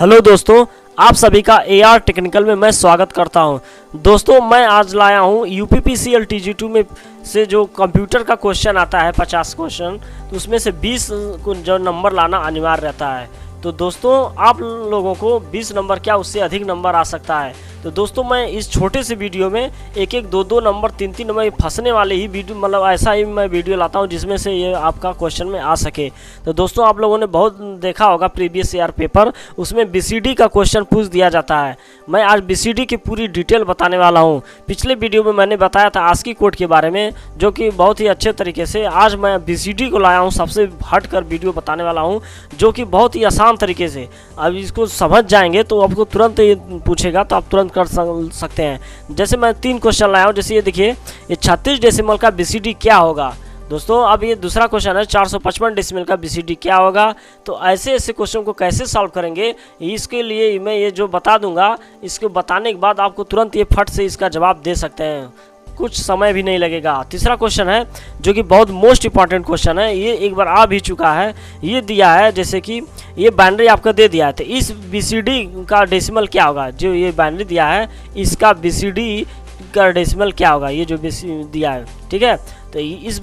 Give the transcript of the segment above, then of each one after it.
Hello दोस्तों, आप सभी का AR टेक्निकल में मैं स्वागत करता हूं। दोस्तों, मैं आज लाया हूं UPPCL TG2 में से जो कंप्यूटर का क्वेश्चन आता है 50 क्वेश्चन, तो उसमें से 20 को जो नंबर लाना अनिवार्य रहता है। तो दोस्तों, आप लोगों को 20 नंबर क्या उससे अधिक नंबर आ सकता है। तो दोस्तों, मैं इस छोटे से वीडियो में एक एक दो नंबर 3 नंबर फंसने वाले ही वीडियो, मतलब ऐसा ही मैं वीडियो लाता हूं जिसमें से ये आपका क्वेश्चन में आ सके। तो दोस्तों, आप लोगों ने बहुत देखा होगा प्रीवियस ईयर पेपर, उसमें BCD का क्वेश्चन पूछ दिया जाता है। मैं आज BCD की पूरी डिटेल बताने वाला हूं। पिछले वीडियो में मैंने बताया था ASCII कोड के बारे में, जो कि बहुत ही अच्छे तरीके से आज मैं BCD को लाया हूं, सबसे हटकर वीडियो बताने वाला हूं, जो कि बहुत ही आसान तरीके से अब इसको समझ जाएंगे तो आपको तुरंत ये पूछेगा तो आप तुरंत कर सकते हैं। जैसे मैं 3 क्वेश्चन लाया हूं। जैसे ये देखिए, ये 36 डेसिमल का BCD क्या होगा। दोस्तों, अब ये दूसरा क्वेश्चन है 455 डेसिमल का BCD क्या होगा। तो ऐसे ऐसे क्वेश्चन को कैसे सॉल्व करेंगे, इसके लिए मैं ये जो बता दूंगा, इसको बताने के बाद आपको तुरंत ये फट से इसका जवाब दे सकते हैं, कुछ समय भी नहीं लगेगा। तीसरा क्वेश्चन है जो कि बहुत मोस्ट इंपॉर्टेंट क्वेश्चन है, ये एक बार आ भी चुका है। ये दिया है जैसे कि ये बाइनरी आपका दे दिया है, तो इस BCD का डेसिमल क्या होगा। जो ये बाइनरी दिया है, इसका BCD का डेसिमल क्या होगा, ये जो दिया है, ठीक है। तो इस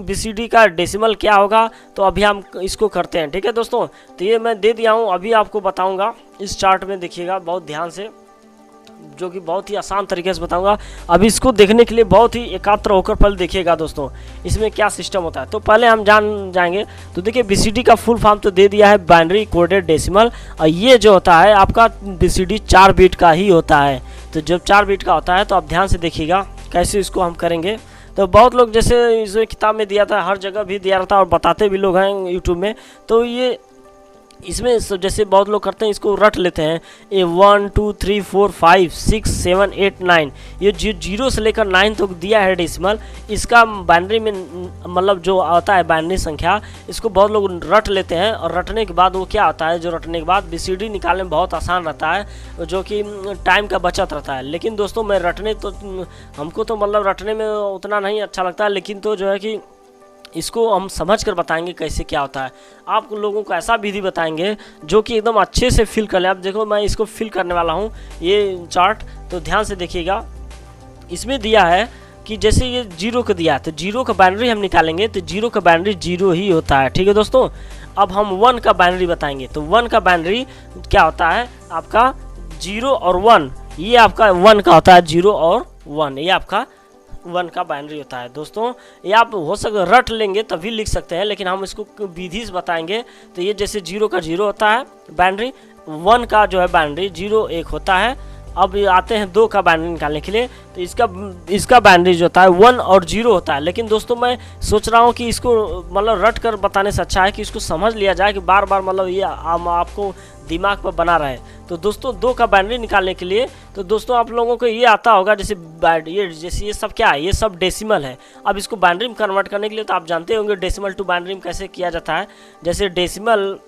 BCD का डेसिमल क्या होगा, तो अभी हम इसको करते हैं, ठीक है दोस्तों। तो ये मैं दे दिया हूँ, अभी आपको बताऊँगा। इस चार्ट में देखिएगा बहुत ध्यान से, जो कि बहुत ही आसान तरीके से बताऊंगा। अभी इसको देखने के लिए बहुत ही एकाग्र होकर पहले देखिएगा दोस्तों, इसमें क्या सिस्टम होता है। तो पहले हम जान जाएंगे। तो देखिए, BCD का फुल फॉर्म तो दे दिया है, बाइनरी कोडेड डेसिमल। और ये जो होता है आपका BCD 4 बिट का ही होता है। तो जब 4 बिट का होता है तो आप ध्यान से देखिएगा कैसे इसको हम करेंगे। तो बहुत लोग, जैसे इसमें किताब में दिया था, हर जगह भी दिया रहता है और बताते भी लोग हैं यूट्यूब में। तो ये इसमें जैसे बहुत लोग करते हैं, इसको रट लेते हैं। ये 1 2 3 4 5 6 7 8 9, ये 0 से लेकर 9 तक दिया है डेसिमल। इसका बाइनरी में मतलब जो आता है बाइनरी संख्या, इसको बहुत लोग रट लेते हैं। और रटने के बाद वो क्या होता है, जो रटने के बाद BCD निकालने में बहुत आसान रहता है, जो कि टाइम का बचत रहता है। लेकिन दोस्तों, मैं रटने तो हमको तो मतलब रटने में उतना नहीं अच्छा लगता है, लेकिन तो जो है कि इसको हम समझ कर बताएंगे कैसे क्या होता है। आप लोगों को ऐसा विधि बताएंगे जो कि एकदम अच्छे से फिल कर ले। आप देखो, मैं इसको फिल करने वाला हूँ ये चार्ट, तो ध्यान से देखिएगा। इसमें दिया है कि जैसे ये 0 का दिया है, तो 0 का बाइनरी हम निकालेंगे, तो 0 का बाइनरी 0 ही होता है, ठीक है दोस्तों। अब हम 1 का बाइनरी बताएंगे, तो 1 का बाइनरी क्या होता है आपका 0 और 1। ये आपका 1 का होता है 0 और 1, ये आपका 1 का बाइनरी होता है दोस्तों। ये आप हो सके रट लेंगे तभी लिख सकते हैं, लेकिन हम इसको विधि से बताएंगे। तो ये जैसे 0 का 0 होता है बाइनरी, 1 का जो है बाइनरी 0 1 होता है। अब आते हैं 2 का बाइनरी निकालने के लिए, तो इसका बाइनरी जो होता है 1 और 0 होता है। लेकिन दोस्तों, मैं सोच रहा हूँ कि इसको मतलब रट कर बताने से अच्छा है कि इसको समझ लिया जाए, कि बार बार मतलब ये आपको दिमाग पर बना रहे। तो दोस्तों, 2 का बाइनरी निकालने के लिए, तो दोस्तों आप लोगों को ये आता होगा, जैसे ये सब क्या है, ये सब डेसिमल है। अब इसको बाइनरी में कन्वर्ट करने के लिए तो आप जानते होंगे डेसिमल टू बाइनरी में कैसे किया जाता है। जैसे डेसिमल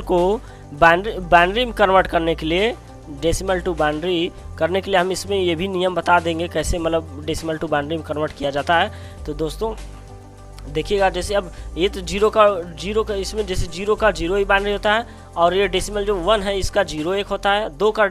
को बाइनरी में कन्वर्ट करने के लिए, डेसिमल टू बाइनरी करने के लिए हम इसमें ये भी नियम बता देंगे कैसे मतलब डेसिमल टू बाइनरी में कन्वर्ट किया जाता है। तो दोस्तों देखिएगा, जैसे अब ये तो 0 का इसमें जैसे 0 का 0 ही बाइनरी होता है, और ये डेसिमल जो 1 है इसका 0 1 होता है। 2 का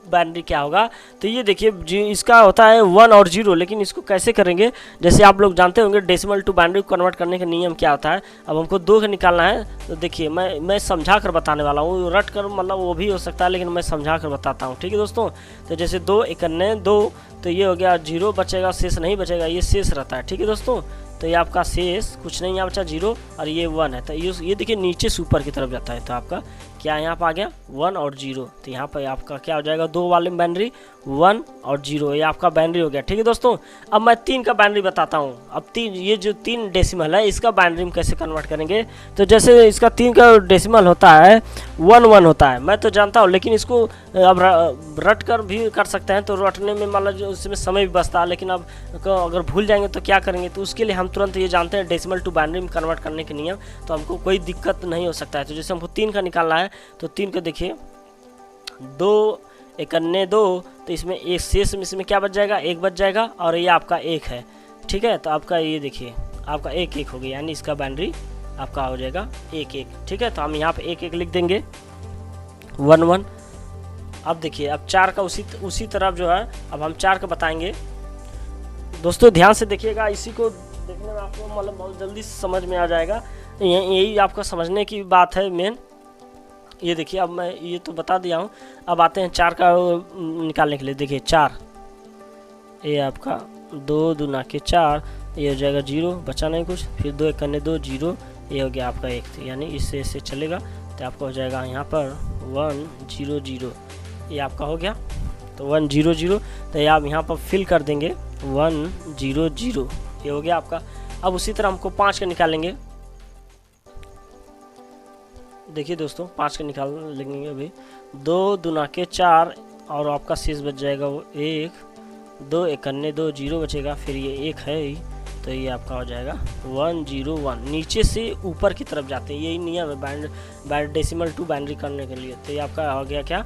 बाइनरी क्या होगा, तो ये देखिए इसका होता है 1 और 0। लेकिन इसको कैसे करेंगे, जैसे आप लोग जानते होंगे डेसिमल टू बाइनरी को कन्वर्ट करने का नियम क्या होता है। अब हमको 2 का निकालना है, तो देखिए मैं समझा कर बताने वाला हूँ। रट कर मतलब वो भी हो सकता है, लेकिन मैं समझा कर बताता हूँ, ठीक है दोस्तों। तो जैसे 2 1 2, तो ये हो गया 0 बचेगा, शेष नहीं बचेगा, ये शेष रहता है, ठीक है दोस्तों। तो ये आपका शेष कुछ नहीं यहाँ बचा 0, और ये 1 है। तो ये देखिए नीचे से ऊपर की तरफ जाता है, तो आपका क्या यहाँ पर आ गया 1 और 0। तो यहाँ पर आपका क्या हो जाएगा, 2 वाले में बाइनरी 1 और 0, ये आपका बाइनरी हो गया, ठीक है दोस्तों। अब मैं 3 का बाइनरी बताता हूँ। अब ये जो 3 डेसिमल है, इसका बाइनरी में कैसे कन्वर्ट करेंगे। तो जैसे इसका 3 का डेसिमल होता है 1 1 होता है, मैं तो जानता हूँ, लेकिन इसको अब रट कर भी कर सकते हैं। तो रटने में मतलब उसमें समय भी बचता है, लेकिन अब अगर भूल जाएंगे तो क्या करेंगे। तो उसके लिए हम तुरंत ये जानते हैं डेसिमल टू बाइनरी में कन्वर्ट करने के नियम, तो हमको कोई दिक्कत नहीं हो सकता है। तो जैसे हमको 3 का निकालना है, तो 3 को देखिए 2 1 2, तो इसमें एक शेष में इसमें क्या बच जाएगा, 1 बच जाएगा, और ये आपका 1 है, ठीक है। तो आपका ये देखिए आपका 1 1 हो गया, यानी इसका बाइनरी आपका हो जाएगा 1 1, ठीक है। तो हम यहाँ पे 1 1 लिख देंगे। 1 1। अब देखिए अब 4 का उसी तरफ जो है अब हम 4 का बताएंगे। दोस्तों ध्यान से देखिएगा, इसी को देखने में आपको मतलब बहुत जल्दी समझ में आ जाएगा। यही आपका समझने की बात है मेन। ये देखिए अब मैं ये तो बता दिया हूँ। अब आते हैं 4 का निकालने के लिए। देखिए 4, ये आपका 2 दूना के 4, ये हो जाएगा 0, बचा नहीं कुछ। फिर 2 एक करने 2 0, ये हो गया आपका 1। यानी इससे चलेगा तो आपका हो जाएगा यहाँ पर 1 0 0, ये आपका हो गया। तो 1 0 0, तो ये आप यहाँ पर फिल कर देंगे 1 0 0, ये हो गया आपका। अब उसी तरह हमको 5 का निकालेंगे। देखिए दोस्तों 5 का निकाल लेंगे अभी। 2 दूना के 4 और आपका शेष बच जाएगा वो 1, 2 एक करने 2 0 बचेगा। फिर ये 1 है ही, तो ये आपका हो जाएगा 1 0 1। नीचे से ऊपर की तरफ जाते हैं, यही नियम है डेसिमल टू बाइनरी करने के लिए। तो ये आपका हो गया क्या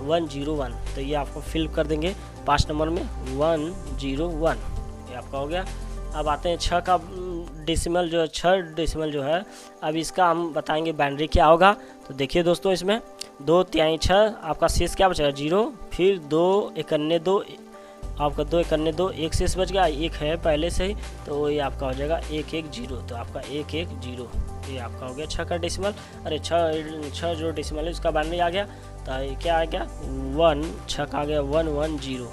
1 0 1। तो ये आपको फिल कर देंगे 5 नंबर में 1 0 1, ये आपका हो गया। अब आते हैं 6 का डेसिमल जो है, 6 डेसिमल जो है, अब इसका हम बताएंगे बाइनरी क्या होगा। तो देखिए दोस्तों इसमें 2 तिहाई 6, आपका शेष क्या बचेगा 0। फिर 2 एक करने 2, आपका 2 एक करने 2, 1 शेष बच गया, 1 है पहले से ही, तो ये आपका हो जाएगा 1 1 0। तो आपका 1 1 0, ये आपका हो गया 6 का डेसिमल। अरे 6 जो डेसिमल है उसका बाइनरी आ गया। तो ये क्या आ गया 1, 6 का आ गया 1 1 0।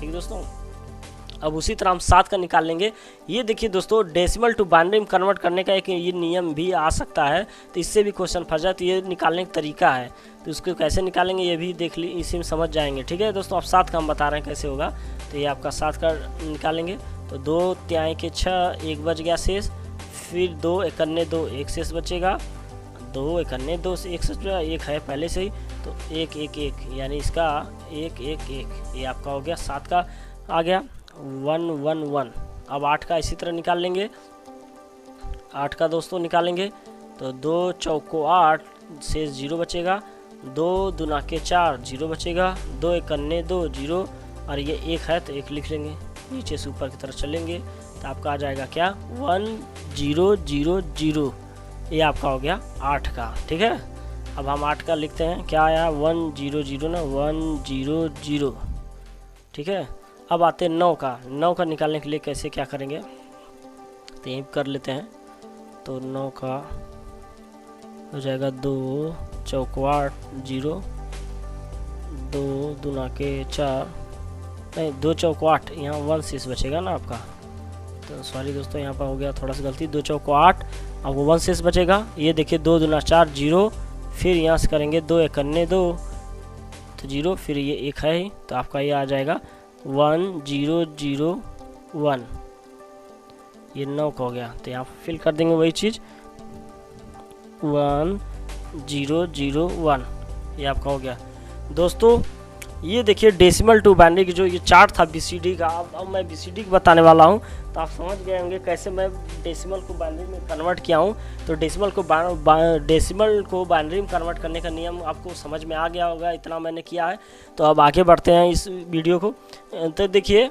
ठीक दोस्तों, अब उसी तरह हम 7 का निकाल लेंगे। ये देखिए दोस्तों डेसिमल टू बाइनरी में कन्वर्ट करने का एक ये नियम भी आ सकता है, तो इससे भी क्वेश्चन फंस जाए। तो ये निकालने का तरीका है, तो उसको कैसे निकालेंगे ये भी देख ली, इसी में समझ जाएंगे। ठीक है दोस्तों, अब 7 का हम बता रहे हैं कैसे होगा। तो ये आपका 7 का निकालेंगे। तो 2 तिहाई के 6, 1 बच गया शेष। फिर 2 एक करने 2, 1 शेष बचेगा। 2 एक करने 2 से 1 शेष बचेगा, 1 है पहले से ही, तो 1 1 1, यानी इसका 1 1 1, ये आपका हो गया 7 का आ गया 1 1 1। अब 8 का इसी तरह निकाल लेंगे। 8 का दोस्तों निकालेंगे तो 2 चौको 8, शेष 0 बचेगा। 2 दूना के 4, 0 बचेगा। 2 एक करने 2 0, और ये 1 है तो 1 लिख लेंगे। नीचे से ऊपर की तरफ चलेंगे तो आपका आ जाएगा क्या 1 0 0 0, ये आपका हो गया 8 का। ठीक है, अब हम 8 का लिखते हैं, क्या आया 1 0 0 ना, 1 0 0। ठीक है, अब आते हैं 9 का। 9 का निकालने के लिए कैसे क्या करेंगे तो यहीं कर लेते हैं। तो 9 का हो जाएगा 2 चौको 8 0, 2 दूना के 4, नहीं 2 चौको 8, यहाँ 1 शेष बचेगा ना आपका। तो सॉरी दोस्तों यहाँ पर हो गया थोड़ा सा गलती। 2 चौको 8, आपको 1 शेष बचेगा। ये देखिए 2 दूना 4 0, फिर यहाँ से करेंगे 2 एक करने 2 तो 0, फिर ये 1 है ही, तो आपका ये आ जाएगा 1 0 0 1, ये 9 का हो गया। तो यहाँ फिल कर देंगे वही चीज़ 1 0 0 1, ये आपका हो गया। दोस्तों ये देखिए डेसिमल टू बाइनरी की जो ये चार्ट था बीसीडी का, अब मैं बीसीडी की बताने वाला हूँ, तो आप समझ गए होंगे कैसे मैं डेसिमल को बाइनरी में कन्वर्ट किया हूँ। तो डेसिमल को बाइनरी में कन्वर्ट करने का नियम आपको समझ में आ गया होगा, इतना मैंने किया है। तो अब आगे बढ़ते हैं इस वीडियो को। तो देखिए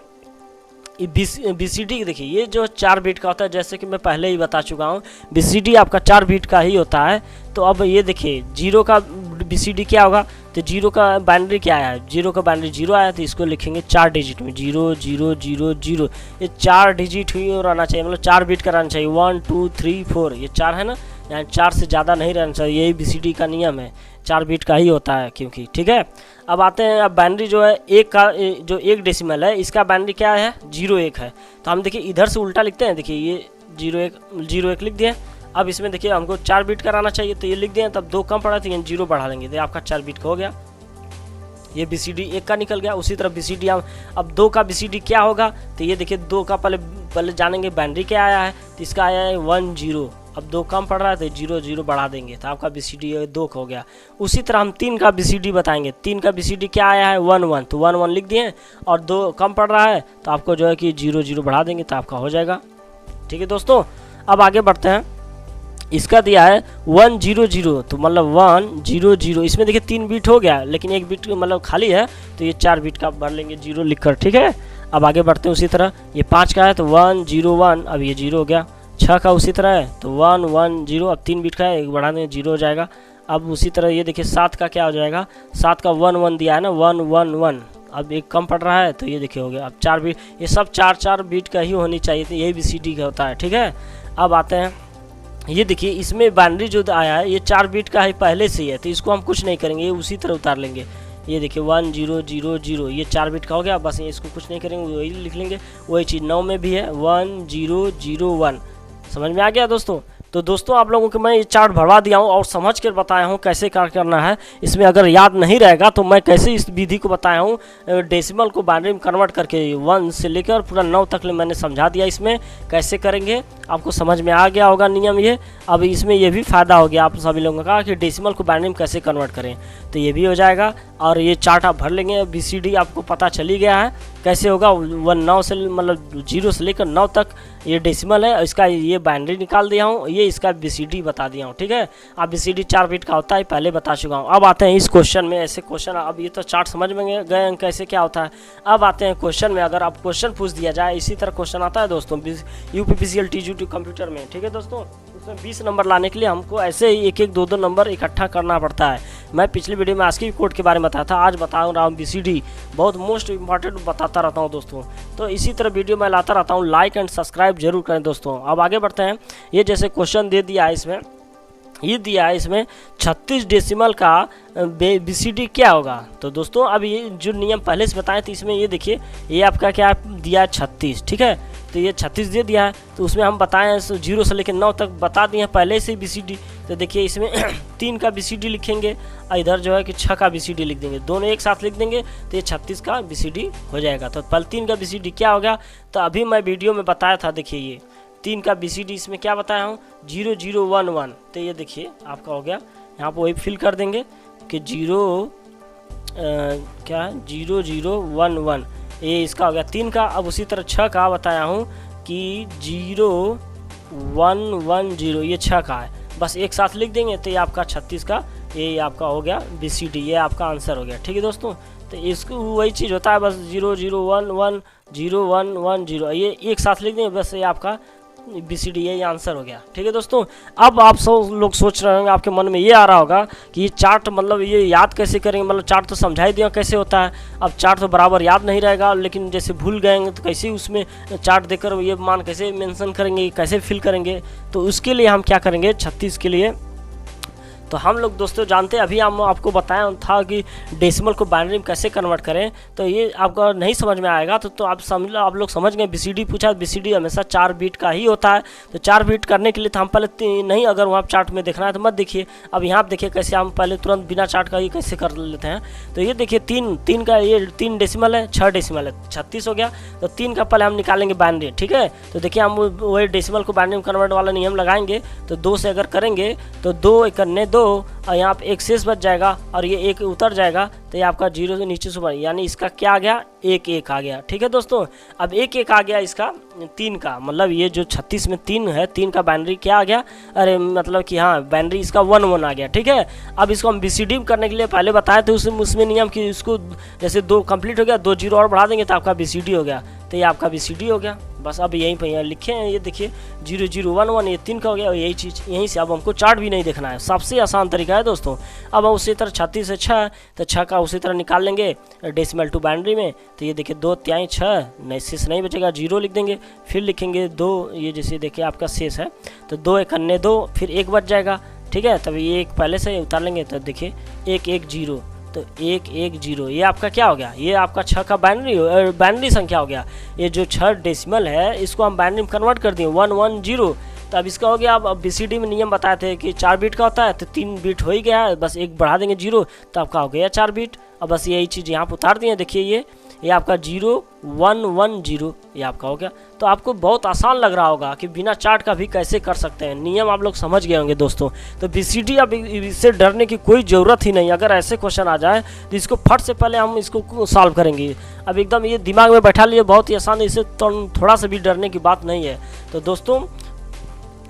बीसीडी देखिए ये जो 4 बीट का होता है, जैसे कि मैं पहले ही बता चुका हूँ, बीसीडी आपका 4 बीट का ही होता है। तो अब ये देखिए 0 का बीसीडी क्या होगा, तो 0 का बाइनरी क्या आया है, 0 का बाइनरी 0 आया, तो इसको लिखेंगे 4 डिजिट में 0 0 0 0। ये 4 डिजिट ही रहना चाहिए, मतलब 4 बीट का रहना चाहिए। 1 2 3 4, ये 4 है ना, यहाँ 4 से ज़्यादा नहीं रहना चाहिए, यही बीसीडी का नियम है, 4 बीट का ही होता है क्योंकि। ठीक है, अब आते हैं, अब बाइनरी जो है एक का जो 1 डेसिमल है, इसका बाइनरी क्या है 0 1 है। तो हम देखिए इधर से उल्टा लिखते हैं, देखिए ये 0 1 लिख दिए। अब इसमें देखिए हमको 4 बीट का रहना चाहिए, तो ये लिख दिए, तब 2 कम पड़ा तो 0 बढ़ा लेंगे, तो आपका 4 बीट का हो गया। ये बीसीडी 1 का निकल गया। उसी तरह बीसीडी अब 2 का बीसीडी क्या होगा, तो ये देखिए 2 का पहले जानेंगे बाइनरी क्या आया है, तो इसका आया है 1 0। अब 2 कम पड़ रहा है तो 0 0 बढ़ा देंगे, तो आपका बीसीडी 2 का हो गया। उसी तरह हम 3 का बीसीडी बताएंगे। 3 का बीसीडी क्या आया है 1 1, तो 1 1 लिख दिए, और 2 कम पड़ रहा है तो आपको जो है कि 0 0 बढ़ा देंगे, तो आपका हो जाएगा। ठीक है दोस्तों, अब आगे बढ़ते हैं। इसका दिया है 1 0 0, तो मतलब 1 0 0, इसमें देखिए 3 बीट हो गया, लेकिन 1 बीट मतलब खाली है, तो ये 4 बीट का भर लेंगे 0 लिखकर। ठीक है, अब आगे बढ़ते हैं। उसी तरह ये 5 का है तो 1 0 1, अब ये 0 हो गया। 6 का उसी तरह है तो 1 1 0, अब 3 बीट का है, एक बढ़ा दें 0 हो जाएगा। अब उसी तरह ये देखिए 7 का क्या हो जाएगा, 7 का 1 1 दिया है ना, 1 1 1, अब एक कम पड़ रहा है तो ये देखिए हो गया। अब 4 बीट, ये सब 4 बीट का ही होनी चाहिए थी, यही BCD का होता है, ठीक है। अब आते हैं, ये देखिए इसमें बाइनरी जो आया है ये 4 बीट का है पहले से ही है, तो इसको हम कुछ नहीं करेंगे, ये उसी तरह उतार लेंगे। ये देखिए 1 0 0 0, ये 4 बीट का हो गया, बस ये इसको कुछ नहीं करेंगे, वही लिख लेंगे। वही चीज़ 9 में भी है 1 0 0 1, समझ में आ गया दोस्तों। तो दोस्तों आप लोगों को मैं ये चार्ट भरवा दिया हूँ और समझ कर बताया हूँ कैसे क्या करना है। इसमें अगर याद नहीं रहेगा तो मैं कैसे इस विधि को बताया हूँ, डेसिमल को बाइनरी में कन्वर्ट करके 1 से लेकर पूरा 9 तक मैंने समझा दिया, इसमें कैसे करेंगे आपको समझ में आ गया होगा नियम ये। अब इसमें ये भी फ़ायदा हो गया आप सभी लोगों का कि डेसिमल को बाइनरी में कैसे कन्वर्ट करें, तो ये भी हो जाएगा। और ये चार्ट आप भर लेंगे, BCD आपको पता चल ही गया है कैसे होगा। 9 से मतलब 0 से लेकर 9 तक ये डेसिमल है, इसका ये बाइनरी निकाल दिया हूँ, ये इसका BCD बता दिया हूँ, ठीक है। अब BCD 4 बीट का होता है पहले बता चुका हूँ। अब आते हैं इस क्वेश्चन में, ऐसे क्वेश्चन, अब ये तो चार्ट समझ में गए कैसे क्या होता है। अब आते हैं क्वेश्चन में, अगर आप क्वेश्चन पूछ दिया जाए, इसी तरह क्वेश्चन आता है दोस्तों UPPCL TGT कंप्यूटर में, ठीक है दोस्तों। उसमें 20 नंबर लाने के लिए हमको ऐसे ही 1 1 2 2 नंबर इकट्ठा करना पड़ता है। मैं पिछली वीडियो में ASCII कोड के बारे में बताया था, आज बता रहा हूँ BCD, बहुत मोस्ट इंपॉर्टेंट बताता रहता हूँ दोस्तों। तो इसी तरह वीडियो मैं लाता रहता हूँ, लाइक एंड सब्सक्राइब जरूर करें दोस्तों। अब आगे बढ़ते हैं, ये जैसे क्वेश्चन दे दिया है इसमें, ये दिया है इसमें 36 डेसिमल का BCD क्या होगा। तो दोस्तों अब ये जो नियम पहले से बताए थे, इसमें ये देखिए ये आपका क्या दिया है 36, ठीक है। तो ये 36 दे दिया है, तो उसमें हम बताएं 0 से लेकर 9 तक बता दिए हैं पहले से BCD। तो देखिए इसमें 3 का BCD लिखेंगे और इधर जो है कि 6 का BCD लिख देंगे, दोनों एक साथ लिख देंगे तो ये 36 का BCD हो जाएगा। तो पहले 3 का BCD क्या होगा, तो अभी मैं वीडियो में बताया था, देखिए ये 3 का BCD इसमें क्या बताया हूँ 0 0 1 1, तो ये देखिए आपका हो गया। यहाँ पर वही फिल कर देंगे कि 0 0 1 1, ये इसका हो गया 3 का। अब उसी तरह 6 का बताया हूँ कि 0 1 1 0, ये 6 का है, बस एक साथ लिख देंगे तो ये आपका 36 का ये आपका हो गया BCD, ये आपका आंसर हो गया, ठीक है दोस्तों। तो इसको वही चीज़ होता है, बस 0 0 1 1 0 1 1 0, ये एक साथ लिख देंगे, बस ये आपका BCD, ये आंसर हो गया, ठीक है दोस्तों। अब आप सब लोग सोच रहे होंगे, आपके मन में ये आ रहा होगा कि ये चार्ट मतलब ये याद कैसे करेंगे, मतलब चार्ट तो समझा ही दिया कैसे होता है, अब चार्ट तो बराबर याद नहीं रहेगा, लेकिन जैसे भूल गएंगे तो कैसे उसमें चार्ट देकर ये मान कैसे मेंशन करेंगे, कैसे फिल करेंगे। तो उसके लिए हम क्या करेंगे 36 के लिए, तो हम लोग दोस्तों जानते हैं, अभी हम आपको बताया था कि डेसिमल को बाइनरी में कैसे कन्वर्ट करें। तो ये आपको नहीं समझ में आएगा तो आप समझ लो, आप लोग समझ गए BCD पूछा, BCD हमेशा 4 बीट का ही होता है। तो 4 बीट करने के लिए तो हम पहले नहीं, अगर वहाँ चार्ट में देखना है तो मत देखिए। अब यहाँ आप देखिए कैसे हम पहले तुरंत बिना चार्ट का ही कैसे कर लेते हैं। तो ये देखिए 3 का, ये 3 डेसिमल है, 6 डेसिमल है, 36 हो गया। तो 3 का पहले हम निकालेंगे बाइनरी, ठीक है। तो देखिए हम वही डेसिमल को बाइनरी में कन्वर्ट वाला नियम लगाएंगे। तो 2 से अगर करेंगे तो 2 1 2, और यहाँ पे 1 शेष बच जाएगा और ये 1 उतर जाएगा, तो ये आपका 0 से नीचे सुबह, यानी इसका क्या आ गया 1 1 आ गया, ठीक है दोस्तों। अब 1 1 आ गया इसका 3 का, मतलब ये जो 36 में 3 है, 3 का बाइनरी क्या आ गया, अरे मतलब कि हाँ बाइनरी इसका 1 1 आ गया, ठीक है। अब इसको हम BCD करने के लिए पहले बताए थे उसमें नियम कि इसको जैसे 2 कंप्लीट हो गया, 2 0 और बढ़ा देंगे तो आपका BCD हो गया, तो ये आपका BCD हो गया। बस अब यहीं पर लिखे हैं, ये देखिए 0 0 1 1, ये 3 का हो गया, यही चीज़ यहीं से। अब हमको चार्ट भी नहीं देखना है, सबसे आसान तरीका है दोस्तों। अब हम उसी तरह 36 से 6, तो 6 का उसी तरह निकाल लेंगे डेसिमल टू बाइनरी में। तो ये देखिए 2 3 6, नहीं शेष नहीं बचेगा, 0 लिख देंगे, फिर लिखेंगे 2, ये जैसे देखिए आपका शेष है, तो 2 1 2, फिर 1 बच जाएगा, ठीक है। तब ये 1 पहले से उतार लेंगे, तो देखिए 1 1 0, तो 1 1 0, ये आपका क्या हो गया, ये आपका 6 का बाइनरी संख्या हो गया। ये जो 6 डेसिमल है इसको हम बाइनरी में कन्वर्ट कर दिए 1 1 0, तो अब इसका हो गया। अब BCD में नियम बताए थे कि 4 बीट का होता है, तो 3 बीट हो ही गया, बस 1 बढ़ा देंगे 0, तो आपका हो गया 4 बीट। अब बस यही चीज़ यहाँ पर उतार दिए, देखिए ये आपका 0 1 1 0, ये आपका हो गया। तो आपको बहुत आसान लग रहा होगा कि बिना चार्ट का भी कैसे कर सकते हैं, नियम आप लोग समझ गए होंगे दोस्तों। तो BCD अब इससे डरने की कोई ज़रूरत ही नहीं, अगर ऐसे क्वेश्चन आ जाए तो इसको फट से पहले हम इसको सॉल्व करेंगे। अब एकदम ये दिमाग में बैठा लिए, बहुत ही आसान है, इससे थोड़ा सा भी डरने की बात नहीं है। तो दोस्तों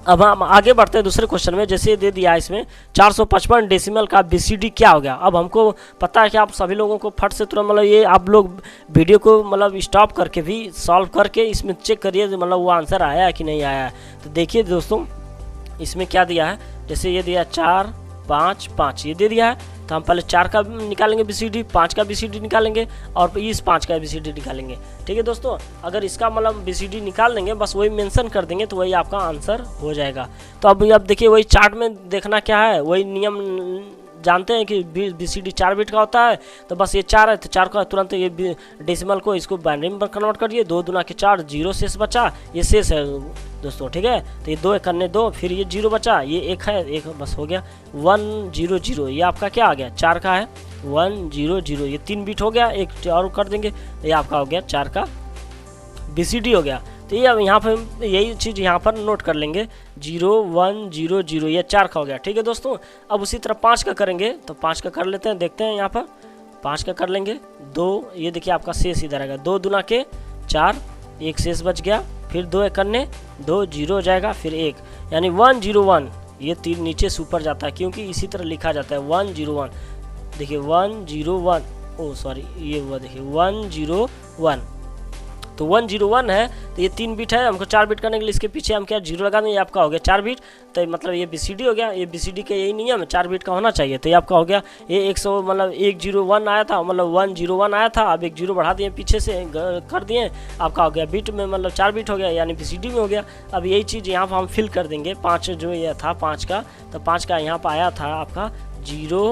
अब हम आगे बढ़ते हैं दूसरे क्वेश्चन में। जैसे दे दिया है इसमें 455 डेसिमल का BCD क्या हो गया। अब हमको पता है कि आप सभी लोगों को फट से तुरंत मतलब ये आप लोग वीडियो को मतलब स्टॉप करके भी सॉल्व करके इसमें चेक करिए मतलब वो आंसर आया है कि नहीं आया है। तो देखिए दोस्तों इसमें क्या दिया है, जैसे ये दिया 4 5 5 ये दे दिया है। तो हम पहले 4 का निकालेंगे BCD, 5 का BCD निकालेंगे और इस 5 का BCD निकालेंगे। ठीक है दोस्तों, अगर इसका मतलब BCD निकाल देंगे, बस वही मेंशन कर देंगे तो वही आपका आंसर हो जाएगा। तो अब देखिए वही चार्ट में देखना क्या है, वही नियम जानते हैं कि BCD 4 बिट का होता है। तो बस ये 4 है तो 4 का तुरंत ये डेसिमल को इसको बाइनरी में कन्वर्ट करिए, 2 दूना के 4, 0 शेष बचा, ये शेष है दोस्तों। ठीक है, तो ये 2 एक करने 2, फिर ये 0 बचा, ये 1 है, 1 बस हो गया 1 0 0। ये आपका क्या आ गया, 4 का है 1 0 0, ये 3 बिट हो गया, एक और कर देंगे, ये आपका हो गया 4 का BCD हो गया। तो ये अब यहाँ पर यही चीज़ यहाँ पर नोट कर लेंगे, 0 1 0 0, ये 4 का हो गया। ठीक है दोस्तों, अब उसी तरह 5 का करेंगे, तो 5 का कर लेते हैं, देखते हैं यहाँ पर 5 का कर लेंगे। 2, ये देखिए आपका शेष इधर आएगा, 2 दूना के 4, 1 शेष बच गया, फिर 2 एक करने 2 0 हो जाएगा, फिर 1, यानी 1 0 1, ये 3 नीचे से ऊपर जाता है क्योंकि इसी तरह लिखा जाता है 1 0 1। देखिए 1 0 1, ओ सॉरी ये हुआ, देखिए 1 0 1, तो 1 0 1 है, तो ये 3 बिट है, हमको 4 बिट करने के लिए इसके पीछे हम क्या 0 लगा दें, ये आपका हो गया 4 बिट। तो मतलब ये BCD हो गया, ये BCD का यही नियम है, 4 बिट का होना चाहिए। तो ये आपका हो गया, ये 100 मतलब 1 0 1 आया था, मतलब 1 0 1 आया था, अब 1 0 बढ़ा दिए पीछे से कर दिए, आपका हो गया बिट में मतलब 4 बिट हो गया, यानी BCD में हो गया। अब यही चीज़ यहाँ पर हम फिल कर देंगे, 5 जो ये था 5 का, तो 5 का यहाँ पर आया था आपका 0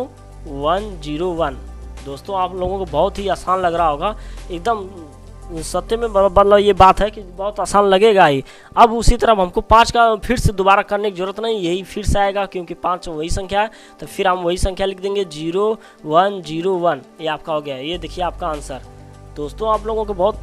1 0 1। दोस्तों आप लोगों को बहुत ही आसान लग रहा होगा, एकदम सत्य में मतलब ये बात है कि बहुत आसान लगेगा ही। अब उसी तरह हमको 5 का फिर से दोबारा करने की जरूरत नहीं, यही फिर से आएगा क्योंकि 5 वही संख्या है, तो फिर हम वही संख्या लिख देंगे 0 1 0 1, ये आपका हो गया। ये देखिए आपका आंसर। दोस्तों आप लोगों को बहुत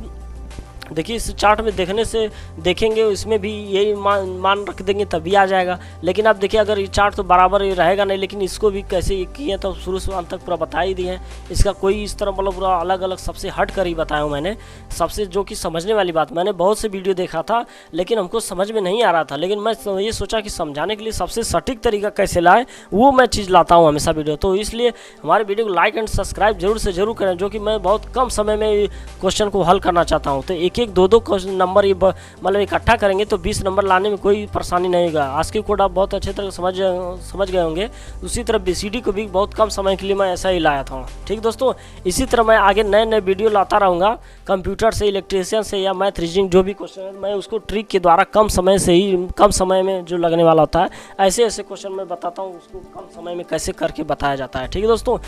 देखिए इस चार्ट में देखने से देखेंगे, इसमें भी यही मान रख देंगे तभी आ जाएगा। लेकिन अब देखिए अगर ये चार्ट तो बराबर ही रहेगा नहीं, लेकिन इसको भी कैसे किए तो शुरू से अंत तक पूरा बता ही दिए हैं। इसका कोई इस तरह मतलब पूरा अलग अलग सबसे हट कर ही बताया हूँ मैंने, सबसे जो कि समझने वाली बात। मैंने बहुत से वीडियो देखा था लेकिन हमको समझ में नहीं आ रहा था, लेकिन मैं ये सोचा कि समझाने के लिए सबसे सटीक तरीका कैसे लाए वो मैं चीज़ लाता हूँ हमेशा वीडियो। तो इसलिए हमारे वीडियो को लाइक एंड सब्सक्राइब जरूर से जरूर करें, जो कि मैं बहुत कम समय में क्वेश्चन को हल करना चाहता हूँ। तो एक 2 नंबर ये मतलब इकट्ठा करेंगे तो 20 नंबर लाने में कोई परेशानी नहीं होगा। आज की कोड आप बहुत अच्छे तरह समझ गए होंगे। उसी तरह BCD को भी बहुत कम समय के लिए मैं ऐसा ही लाया था। ठीक दोस्तों, इसी तरह मैं आगे नए नए वीडियो लाता रहूँगा, कंप्यूटर से, इलेक्ट्रीशियन से या मैथ रीजनिंग जो भी क्वेश्चन है मैं उसको ट्रिक के द्वारा कम समय में जो लगने वाला होता है ऐसे ऐसे क्वेश्चन मैं बताता हूँ, उसको कम समय में कैसे करके बताया जाता है। ठीक है दोस्तों,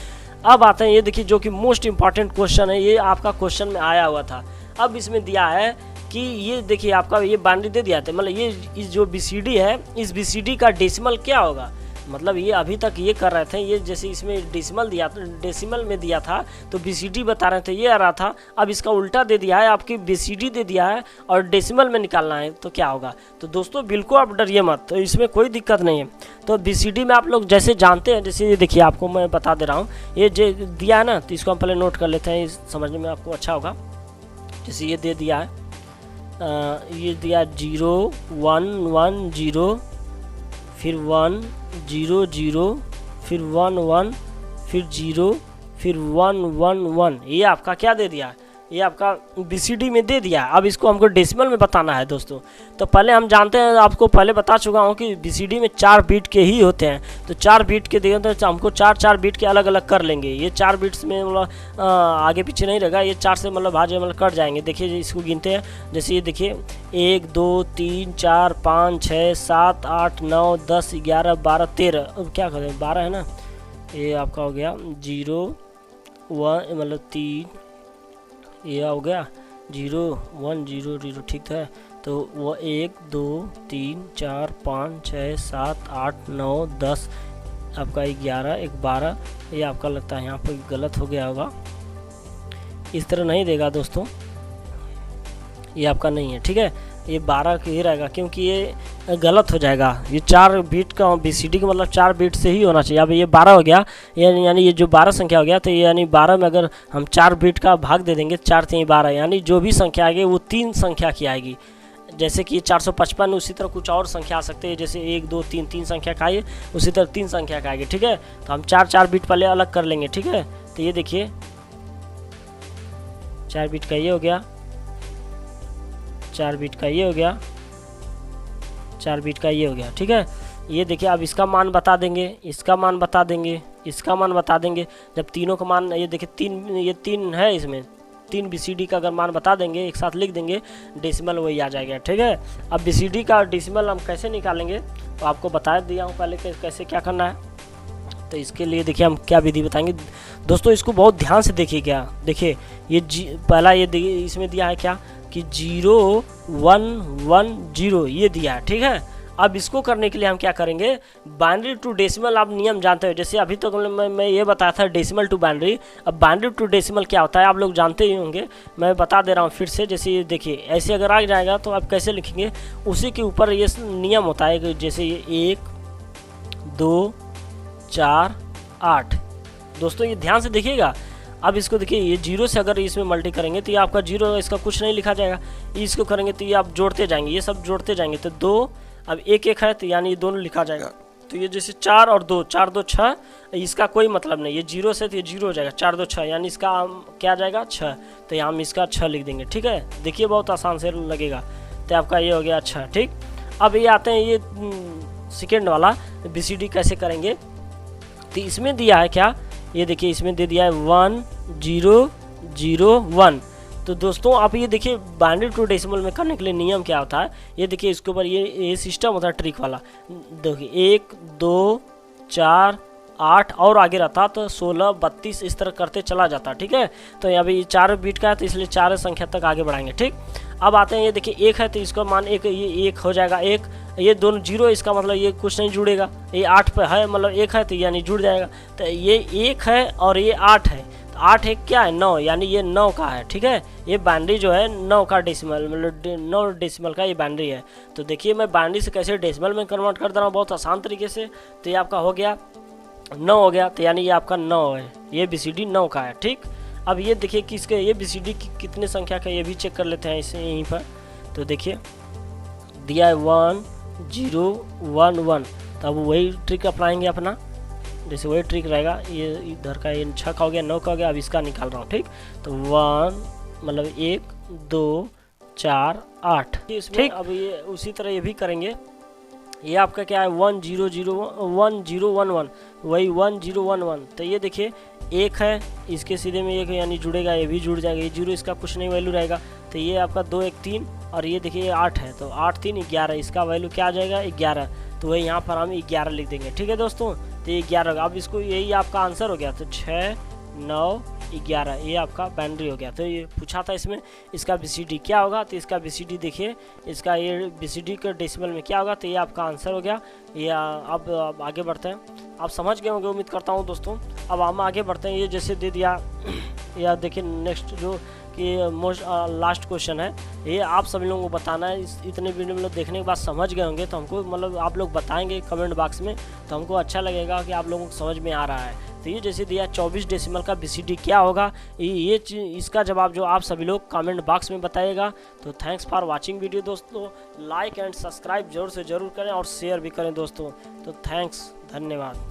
अब आते हैं ये देखिए जो कि मोस्ट इंपॉर्टेंट क्वेश्चन है, ये आपका क्वेश्चन में आया हुआ था। अब इसमें दिया है कि ये देखिए आपका ये बाइनरी दे दिया था, मतलब ये इस जो BCD है इस BCD का डेसिमल क्या होगा। मतलब ये अभी तक ये कर रहे थे, ये जैसे इसमें डेसिमल में दिया था तो BCD बता रहे थे, ये आ रहा था। अब इसका उल्टा दे दिया है, आपकी BCD दे दिया है और डेसिमल में निकालना है तो क्या होगा। तो दोस्तों बिल्कुल आप डरिए मत, तो इसमें कोई दिक्कत नहीं है। तो BCD में आप लोग जैसे जानते हैं, जैसे ये देखिए आपको मैं बता दे रहा हूँ, ये जो दिया है ना तो इसको हम पहले नोट कर लेते हैं, समझने में आपको अच्छा होगा। जैसे ये दे दिया है, ये दिया 0 1 1 0, फिर 1 0 0, फिर 1 1, फिर 0, फिर 1 1 1, ये आपका क्या दे दिया, ये आपका BCD में दे दिया। अब इसको हमको डेसिमल में बताना है दोस्तों। तो पहले हम जानते हैं, आपको पहले बता चुका हूँ कि BCD में 4 बिट के ही होते हैं, तो 4 बिट के देंगे तो हमको 4 बिट के अलग अलग कर लेंगे। ये 4 बिट्स में मतलब आगे पीछे नहीं रहेगा, ये 4 से मतलब भाज्य मतलब कट जाएंगे। देखिए इसको गिनते हैं, जैसे ये देखिए 1 2 3 4 5 6 7 8 9 10 11 12 13, अब क्या करें 12 है ना, ये आपका हो गया 0 1 मतलब 3, ये हो गया 0 1 0 0, ठीक है। तो वो 1 2 3 4 5 6 7 8 9 10, आपका 11 1 12, ये आपका लगता है यहाँ पर गलत हो गया होगा, इस तरह नहीं देगा दोस्तों, ये आपका नहीं है। ठीक है, ये 12 ही रहेगा क्योंकि ये गलत हो जाएगा। ये 4 बिट का BCD का मतलब 4 बिट से ही होना चाहिए। अब ये 12 हो गया, यानी ये जो 12 संख्या हो गया, तो ये यानी 12 में अगर हम 4 बिट का भाग दे देंगे, 4 3 12, यानी जो भी संख्या आएगी वो 3 संख्या की आएगी। जैसे कि 455, उसी तरह कुछ और संख्या आ सकते हैं, जैसे 1 2 3 3 संख्या का आइए, उसी तरह 3 संख्या का आएगी। ठीक है, तो हम 4 बिट पहले अलग कर लेंगे। ठीक है, तो ये देखिए 4 बिट का ये हो गया, 4 बिट का ये हो गया, 4 बिट का ये हो गया। ठीक है, ये देखिए अब इसका मान बता देंगे, इसका मान बता देंगे, इसका मान बता देंगे। जब तीनों का मान ये देखिए ये तीन है, इसमें 3 BCD का अगर मान बता देंगे, एक साथ लिख देंगे, डेसिमल वही आ जाएगा। ठीक है, अब BCD का डेसिमल हम कैसे निकालेंगे तो आपको बता दिया हूँ पहले कैसे क्या करना है। तो इसके लिए देखिए हम क्या विधि बताएंगे दोस्तों, इसको बहुत ध्यान से देखिएगा। देखिए ये पहला ये इसमें दिया है क्या कि 0 1 1 0 ये दिया है। ठीक है, अब इसको करने के लिए हम क्या करेंगे, बाइनरी टू डेसिमल आप नियम जानते हो। जैसे अभी तक तो मैं ये बताया था डेसिमल टू बाइनरी, अब बाइनरी टू डेसिमल क्या होता है आप लोग जानते ही होंगे, मैं बता दे रहा हूँ फिर से। जैसे ये देखिए ऐसे अगर आ जाएगा तो आप कैसे लिखेंगे, उसी के ऊपर ये नियम होता है कि जैसे ये 1 2 4 8। दोस्तों ये ध्यान से देखिएगा। अब इसको देखिए ये 0 से अगर इसमें मल्टी करेंगे तो ये आपका 0, इसका कुछ नहीं लिखा जाएगा। इसको करेंगे तो ये आप जोड़ते जाएंगे, ये सब जोड़ते जाएंगे तो 2, अब 1 1 है तो यानी ये दोनों लिखा जाएगा। तो ये जैसे 4 और 2 4 2 6, इसका कोई मतलब नहीं, ये 0 से तो ये 0 हो जाएगा, 4 2 6 यानी इसका क्या आ जाएगा 6, तो यहाँ हम इसका 6 लिख देंगे। ठीक है, देखिए बहुत आसान से लगेगा। तो आपका ये हो गया 6। ठीक, अब ये आते हैं ये सेकेंड वाला BCD कैसे करेंगे। तो इसमें दिया है क्या, ये देखिए इसमें दे दिया है 1 0 0 1। तो दोस्तों आप ये देखिए बाइनरी टू डेसिमल में करने के लिए नियम क्या होता है, ये देखिए इसके ऊपर ये सिस्टम होता है ट्रिक वाला। देखिए 1 2 4 8 और आगे रहता तो 16 32 इस तरह करते चला जाता। ठीक है, तो अभी 4 बीट का है तो इसलिए 4 संख्या तक आगे बढ़ाएंगे। ठीक, अब आते हैं ये देखिए 1 है तो इसका मान 1, ये 1 हो जाएगा 1, ये दोनों 0 इसका मतलब ये कुछ नहीं जुड़ेगा, ये 8 पे है मतलब 1 है तो यानी जुड़ जाएगा। तो ये 1 है और ये 8 है, 8 1 क्या है 9, यानी ये 9 का है। ठीक है, ये बाइनरी जो है 9 का डेसिमल मतलब 9 डेसिमल का ये बाइनरी है। तो देखिए मैं बाइनरी से कैसे डेसिमल में कन्वर्ट कर दे रहा हूँ बहुत आसान तरीके से। तो ये आपका हो गया 9 हो गया, तो यानी ये आपका 9 है, ये BCD 9 का है। ठीक, अब ये देखिए किसके ये BCD की कितने संख्या का ये भी चेक कर लेते हैं इसे यहीं पर। तो देखिए दिया है 1 0 1 1, तो अब वही ट्रिक अप्लाएंगे अपना, जैसे वही ट्रिक रहेगा। ये इधर का ये 6 का हो गया, 9 का हो गया, अब इसका निकाल रहा हूँ। ठीक, तो 1 मतलब 1 2 4 8। ठीक, अब ये उसी तरह ये भी करेंगे। ये आपका क्या है 1 0 0 1 0 1 1, वही 1 0 1 1। तो ये देखिए 1 है, इसके सीधे में 1 यानी जुड़ेगा, ये भी जुड़ जाएगा, ये 0 इसका कुछ नहीं वैल्यू रहेगा। तो ये आपका 2 1 3 और ये देखिए 8 है, तो 8 3 11, इसका वैल्यू क्या आ जाएगा 11, तो वही यहाँ पर हम 11 लिख देंगे। ठीक है दोस्तों, तो ये 11, अब इसको यही आपका आंसर हो गया। तो 6 9 11 ये आपका बाइनरी हो गया। तो ये पूछा था इसमें इसका BCD क्या होगा, तो इसका BCD देखिए, इसका ये BCD के डेसिमल में क्या होगा, तो ये आपका आंसर हो गया। ये अब आगे बढ़ते हैं, आप समझ गए होंगे उम्मीद करता हूँ दोस्तों। अब हम आगे बढ़ते हैं, ये जैसे दे दिया या देखिए नेक्स्ट जो कि मोस्ट लास्ट क्वेश्चन है, ये आप सभी लोगों को बताना है। इतने वीडियो में देखने के बाद समझ गए होंगे तो हमको मतलब आप लोग बताएंगे कमेंट बॉक्स में, तो हमको अच्छा लगेगा कि आप लोगों को समझ में आ रहा है। तो ये जैसे दिया 24 डेसिमल का BCD क्या होगा, ये इसका जवाब जो आप सभी लोग कमेंट बॉक्स में बताइएगा। तो थैंक्स फॉर वाचिंग वीडियो दोस्तों, लाइक एंड सब्सक्राइब जरूर से जरूर करें और शेयर भी करें दोस्तों। तो थैंक्स, धन्यवाद।